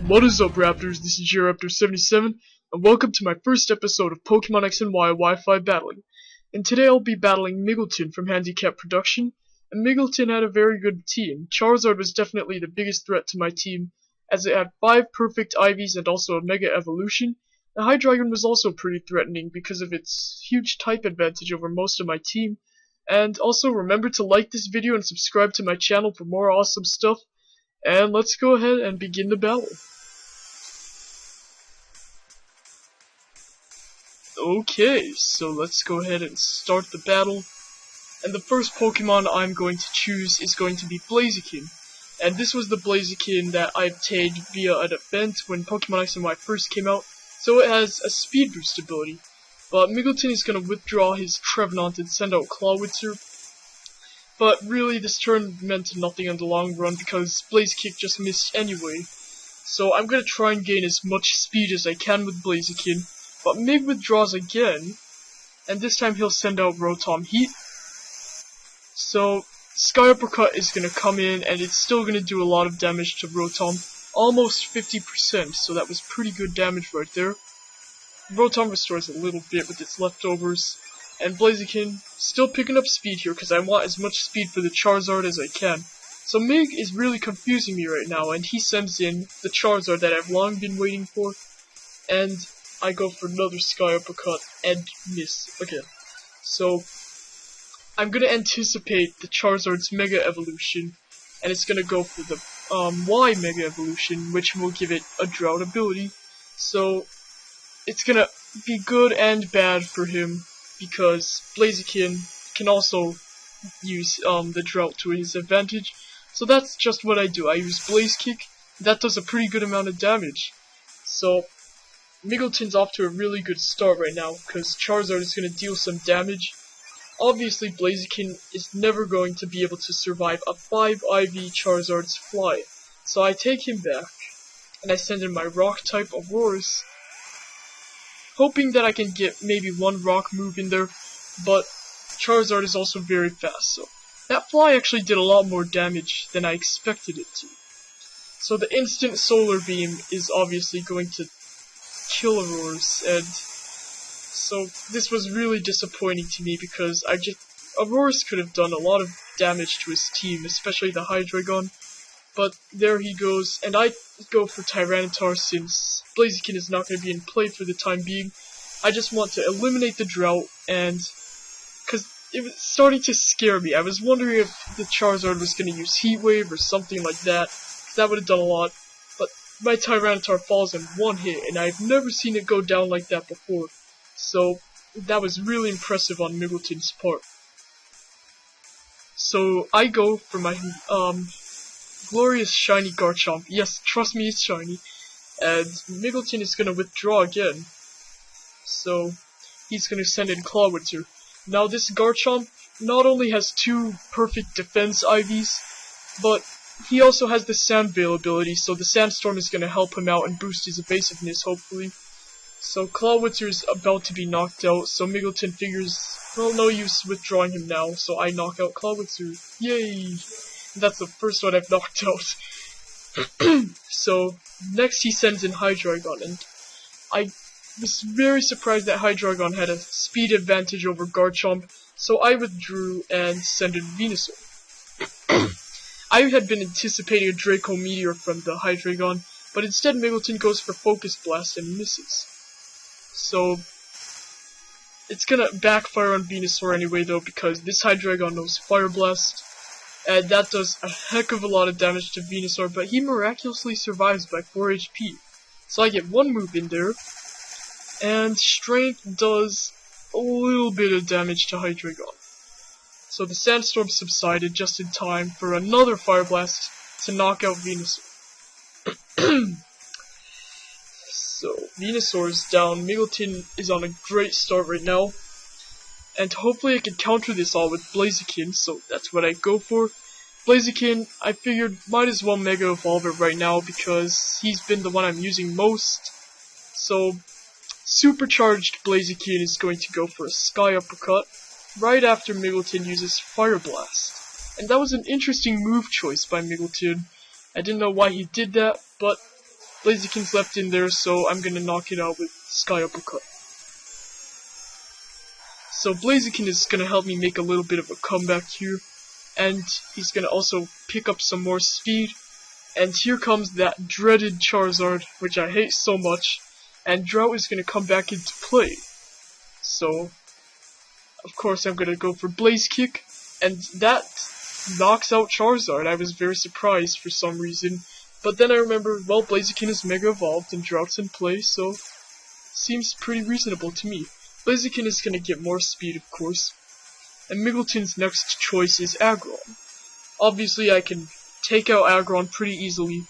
What is up, Raptors? This is Raptor77, and welcome to my first episode of Pokemon X and Y Wi-Fi Battling. And today I'll be battling Miglton from Handicap Production, and Miglton had a very good team. Charizard was definitely the biggest threat to my team, as it had 5 perfect Ivies and also a Mega Evolution. The Hydreigon was also pretty threatening because of its huge type advantage over most of my team. And also remember to like this video and subscribe to my channel for more awesome stuff. And let's go ahead and begin the battle. Okay, so let's go ahead and start the battle. And the first Pokemon I'm going to choose is going to be Blaziken. And this was the Blaziken that I obtained via an event when Pokemon X and Y first came out. So it has a speed boost ability. But Miglton is going to withdraw his Trevenant and send out Clawitzer. But really, this turn meant nothing in the long run because Blaziken just missed anyway. So I'm going to try and gain as much speed as I can with Blaziken. But Mig withdraws again, and this time he'll send out Rotom Heat. So Sky Uppercut is going to come in, and it's still going to do a lot of damage to Rotom. Almost 50%, so that was pretty good damage right there. Rotom restores a little bit with its leftovers. And Blaziken still picking up speed here because I want as much speed for the Charizard as I can. So Mig is really confusing me right now, and he sends in the Charizard that I've long been waiting for. And I go for another Sky Uppercut and miss again. So I'm gonna anticipate the Charizard's Mega Evolution, and it's gonna go for the Y Mega Evolution, which will give it a Drought ability. So it's gonna be good and bad for him, because Blaziken can also use the Drought to his advantage. So that's just what I do. I use Blaze Kick. That does a pretty good amount of damage. So Miglton's off to a really good start right now, because Charizard is going to deal some damage. Obviously, Blaziken is never going to be able to survive a 5 IV Charizard's Fly. So I take him back, and I send in my Rock-type Aurorus, hoping that I can get maybe one Rock move in there, but Charizard is also very fast, so that Fly actually did a lot more damage than I expected it to. So the instant Solar Beam is obviously going to kill Aurorus, and so this was really disappointing to me because Aurorus could have done a lot of damage to his team, especially the Hydreigon, but there he goes, and I go for Tyranitar since Blaziken is not going to be in play for the time being. I just want to eliminate the Drought, and because it was starting to scare me. I was wondering if the Charizard was going to use Heat Wave or something like that, because that would have done a lot. But my Tyranitar falls in one hit, and I've never seen it go down like that before. So that was really impressive on Miglton's part. So I go for my glorious shiny Garchomp. Yes, trust me, it's shiny. And Miglton is going to withdraw again. So he's going to send in Clawitzer. Now this Garchomp not only has 2 perfect defense IVs, but he also has the Sand Veil ability, so the Sandstorm is going to help him out and boost his evasiveness, hopefully. So Clawitzer is about to be knocked out, so Miglton figures, well, no use withdrawing him now, so I knock out Clawitzer. Yay! That's the first one I've knocked out. So next he sends in Hydreigon, and I was very surprised that Hydreigon had a speed advantage over Garchomp, so I withdrew and sent in Venusaur. I had been anticipating a Draco Meteor from the Hydreigon, but instead Miglton goes for Focus Blast and misses. So it's gonna backfire on Venusaur anyway though, because this Hydreigon knows Fire Blast, and that does a heck of a lot of damage to Venusaur, but he miraculously survives by 4 HP. So I get one move in there, and Strength does a little bit of damage to Hydreigon. So the Sandstorm subsided just in time for another Fire Blast to knock out Venusaur. So Venusaur is down, Miglton is on a great start right now, and hopefully I can counter this all with Blaziken, so that's what I go for. Blaziken, I figured might as well Mega Evolve it right now because he's been the one I'm using most. So Supercharged Blaziken is going to go for a Sky Uppercut right after Miglton uses Fire Blast. And that was an interesting move choice by Miglton. I didn't know why he did that, but Blaziken's left in there, so I'm gonna knock it out with Sky Uppercut. So Blaziken is gonna help me make a little bit of a comeback here, and he's gonna also pick up some more speed. And here comes that dreaded Charizard, which I hate so much, and Drought is gonna come back into play. So, of course I'm gonna go for Blaze Kick, and that knocks out Charizard. I was very surprised for some reason, but then I remember, well, Blaziken is Mega Evolved and Drought's in play, so seems pretty reasonable to me. Blaziken is gonna get more speed, of course, and Miglton's next choice is Aggron. Obviously I can take out Aggron pretty easily,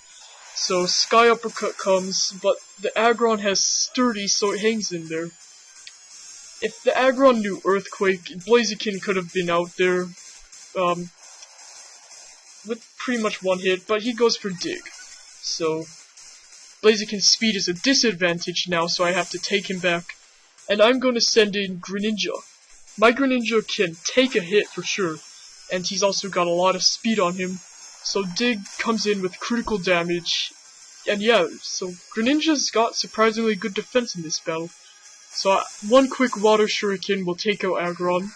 so Sky Uppercut comes, but the Aggron has Sturdy, so it hangs in there. If the Aggron knew Earthquake, Blaziken could have been out there with pretty much one hit, but he goes for Dig. So Blaziken's speed is a disadvantage now, so I have to take him back. And I'm going to send in Greninja. My Greninja can take a hit for sure, and he's also got a lot of speed on him. So Dig comes in with critical damage, and yeah, so Greninja's got surprisingly good defense in this battle. So one quick Water Shuriken will take out Aggron,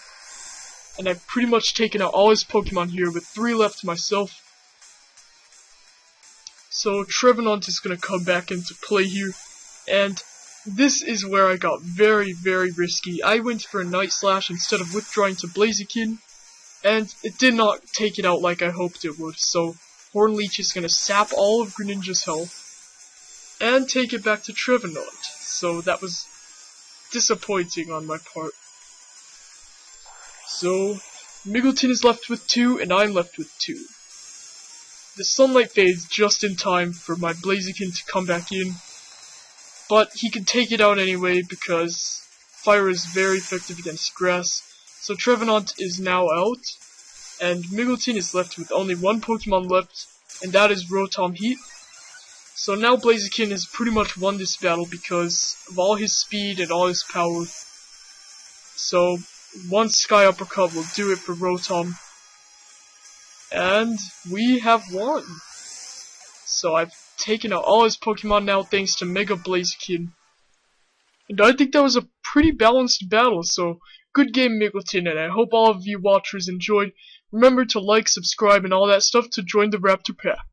and I've pretty much taken out all his Pokemon here with 3 left myself. So Trevenant is going to come back into play here, and this is where I got very, very risky. I went for a Night Slash instead of withdrawing to Blaziken, and it did not take it out like I hoped it would, so Hornleech is going to sap all of Greninja's health, and take it back to Trevenant. So that was disappointing on my part. So Miglton is left with 2, and I'm left with 2. The sunlight fades just in time for my Blaziken to come back in, but he can take it out anyway because fire is very effective against grass. So Trevenant is now out, and Miglton is left with only 1 Pokemon left, and that is Rotom Heat. So now Blaziken has pretty much won this battle because of all his speed and all his power. So one Sky Uppercut will do it for Rotom. And we have won. So I've taken out all his Pokemon now thanks to Mega Blaziken. And I think that was a pretty balanced battle, so good game Miglton, and I hope all of you watchers enjoyed. Remember to like, subscribe, and all that stuff to join the Raptor Pack.